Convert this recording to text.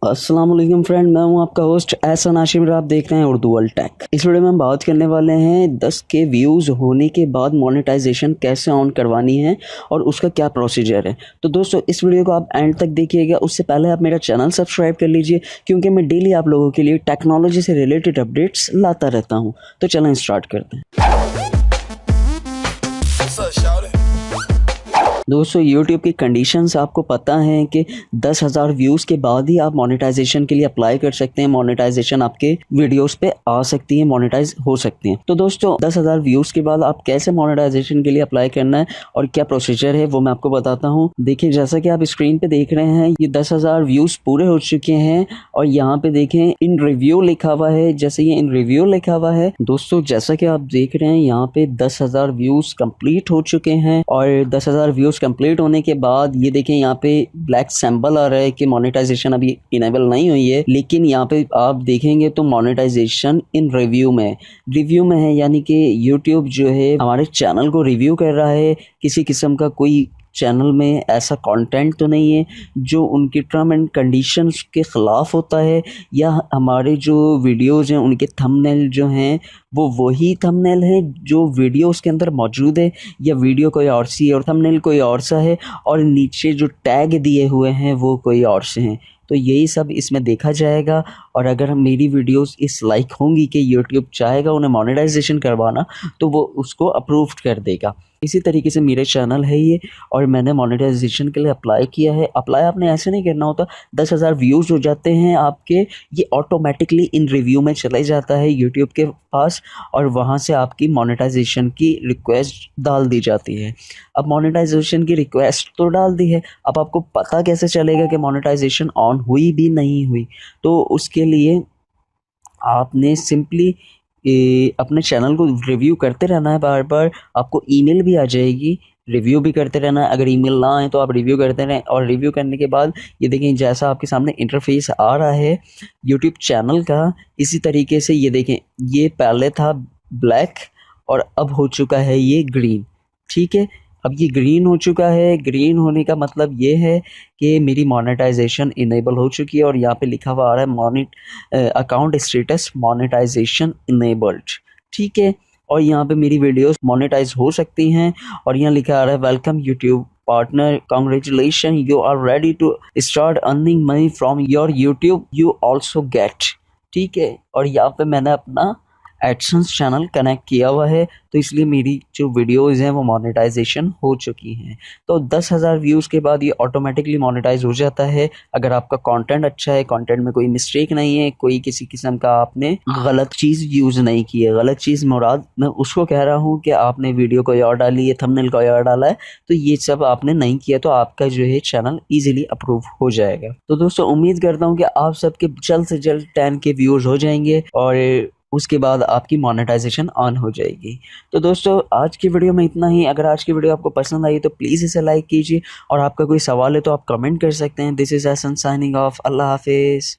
अस्सलाम वालेकुम फ्रेंड, मैं हूं आपका होस्ट एहसन आशिम और आप देख रहे हैं उर्दू वर्ल्ड टेक। इस वीडियो में हम बात करने वाले हैं 10 के व्यूज़ होने के बाद मोनेटाइजेशन कैसे ऑन करवानी है और उसका क्या प्रोसीजर है। तो दोस्तों इस वीडियो को आप एंड तक देखिएगा। उससे पहले आप मेरा चैनल सब्सक्राइब कर लीजिए क्योंकि मैं डेली आप लोगों के लिए टेक्नोलॉजी से रिलेटेड अपडेट्स लाता रहता हूँ। तो चलें स्टार्ट करते हैं। दोस्तों यूट्यूब की कंडीशंस आपको पता है कि 10,000 व्यूज़ के बाद ही आप मोनेटाइजेशन के लिए अप्लाई कर सकते हैं। मोनेटाइजेशन आपके वीडियोस पे आ सकती है, मोनेटाइज हो सकती हैं। तो दोस्तों 10,000 व्यूज़ के बाद आप कैसे मोनेटाइजेशन के लिए अप्लाई करना है और क्या प्रोसीजर है वो मैं आपको बताता हूँ। देखिए जैसा कि आप स्क्रीन पे देख रहे हैं ये 10,000 व्यूज़ पूरे हो चुके हैं और यहाँ पे देखें इन रिव्यू लिखा हुआ है। जैसे ये इन रिव्यू लिखा हुआ है दोस्तों, जैसा कि आप देख रहे हैं यहाँ पे 10,000 व्यूज़ कंप्लीट हो चुके हैं और 10,000 व्यूज़ कंप्लीट होने के बाद ये देखें यहाँ पे ब्लैक सिंबल आ रहा है कि मोनेटाइजेशन अभी इनेबल नहीं हुई है, लेकिन यहाँ पे आप देखेंगे तो मोनेटाइजेशन इन रिव्यू में है, यानी कि यूट्यूब जो है हमारे चैनल को रिव्यू कर रहा है। किसी किस्म का कोई चैनल में ऐसा कंटेंट तो नहीं है जो उनकी टर्म एंड कंडीशंस के ख़िलाफ़ होता है, या हमारे जो वीडियोज़ हैं उनके थंबनेल जो हैं वो वही थंबनेल है जो वीडियो उसके अंदर मौजूद है, या वीडियो कोई और सी है और थंबनेल कोई और सा है और नीचे जो टैग दिए हुए हैं वो कोई और से हैं। तो यही सब इसमें देखा जाएगा और अगर मेरी वीडियोस इस लाइक होंगी कि यूट्यूब चाहेगा उन्हें मोनेटाइजेशन करवाना तो वो उसको अप्रूव कर देगा। इसी तरीके से मेरे चैनल है ये और मैंने मोनेटाइजेशन के लिए अप्लाई किया है। अप्लाई आपने ऐसे नहीं करना होता, 10,000 व्यूज़ हो जाते हैं आपके, ये ऑटोमेटिकली इन रिव्यू में चले जाता है यूट्यूब के पास और वहाँ से आपकी मोनेटाइजेशन की रिक्वेस्ट डाल दी जाती है। अब मोनेटाइजेशन की रिक्वेस्ट तो डाल दी है, अब आपको पता कैसे चलेगा कि मोनेटाइजेशन ऑन हुई भी नहीं हुई? तो उसके लिए आपने सिंपली अपने चैनल को रिव्यू करते रहना है। बार बार आपको ईमेल भी आ जाएगी, रिव्यू भी करते रहना है। अगर ईमेल ना आए तो आप रिव्यू करते रहें और रिव्यू करने के बाद ये देखें जैसा आपके सामने इंटरफेस आ रहा है यूट्यूब चैनल का, इसी तरीके से ये देखें ये पहले था ब्लैक और अब हो चुका है ये ग्रीन। ठीक है, अब ये ग्रीन हो चुका है। ग्रीन होने का मतलब ये है कि मेरी मोनेटाइजेशन इनेबल हो चुकी है और यहाँ पे लिखा हुआ आ रहा है अकाउंट स्टेटस मोनेटाइजेशन इनेबल्ड। ठीक है, और यहाँ पे मेरी वीडियोस मोनेटाइज हो सकती हैं और यहाँ लिखा आ रहा है welcome YouTube partner, congratulation you are ready to start earning money from your YouTube you also get. ठीक है, और यहाँ पे मैंने अपना एडसेंस चैनल कनेक्ट किया हुआ है तो इसलिए मेरी जो वीडियोस हैं वो मोनेटाइजेशन हो चुकी हैं। तो 10,000 व्यूज़ के बाद ये ऑटोमेटिकली मोनेटाइज हो जाता है अगर आपका कंटेंट अच्छा है, कंटेंट में कोई मिस्टेक नहीं है, कोई किसी किस्म का आपने गलत चीज़ यूज़ नहीं की है। गलत चीज़ मुराद मैं उसको कह रहा हूँ कि आपने वीडियो कोई और डाली है, थंबनेल कोई और डाला है, तो ये सब आपने नहीं किया तो आपका जो है चैनल ईजिली अप्रूव हो जाएगा। तो दोस्तों उम्मीद करता हूँ कि आप सबके जल्द से जल्द 10 के व्यूज़ हो जाएंगे और उसके बाद आपकी मोनेटाइजेशन ऑन हो जाएगी। तो दोस्तों आज की वीडियो में इतना ही। अगर आज की वीडियो आपको पसंद आई तो प्लीज़ इसे लाइक कीजिए और आपका कोई सवाल है तो आप कमेंट कर सकते हैं। This is Ehsan signing off. अल्लाह हाफिज़।